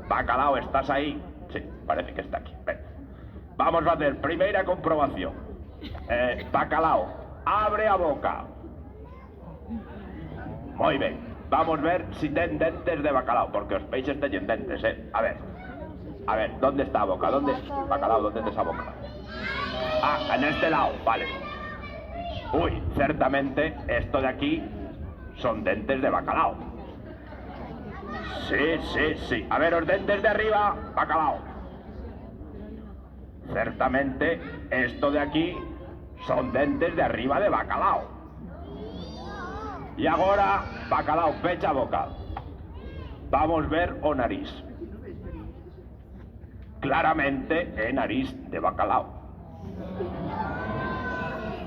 Bacalao, ¿estás ahí? Sí, parece que está aquí. Ven. Vamos a hacer primera comprobación. Bacalao, abre a boca. Muy bien. Vamos a ver si ten dentes de bacalao, porque os peixes teñen dentes, A ver, ¿dónde está a boca? ¿Dónde? Bacalao, ¿dónde está esa boca? Ah, en este lado, vale. Uy, ciertamente esto de aquí son dentes de bacalao. Sí. A ver, los dentes de arriba, bacalao. Ciertamente esto de aquí son dentes de arriba de bacalao. Y ahora, bacalao, pecha boca. Vamos a ver o nariz. Claramente nariz de bacalao.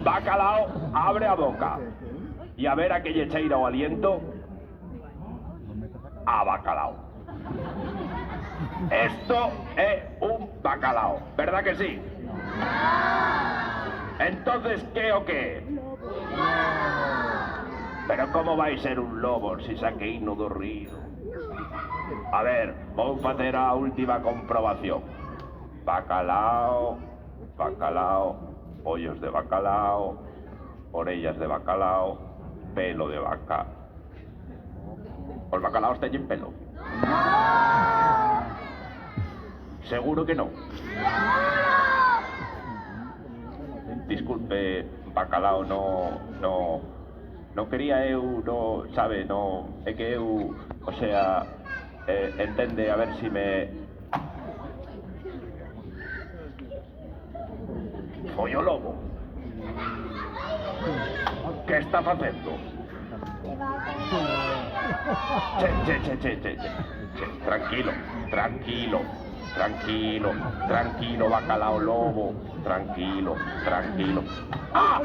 Bacalao, abre a boca. Y a ver aquella cheira o aliento a bacalao. Esto es un bacalao, ¿verdad que sí? Entonces, ¿qué o qué? Pero ¿cómo va a ser un lobo si saquei no do río? A ver, vamos a hacer a última comprobación. Bacalao, pollos de bacalao, orellas de bacalao, pelo de vaca. ¿Os bacalaos teñen pelo? ¿Seguro que no? Disculpe, bacalao, no quería eu, no, sabe, no, é que eu, o sea, entende, a ver si me... Foi o lobo. ¿Qué está facendo? Che, tranquilo, bacalao lobo, tranquilo. Tranquilo. ¡Ay!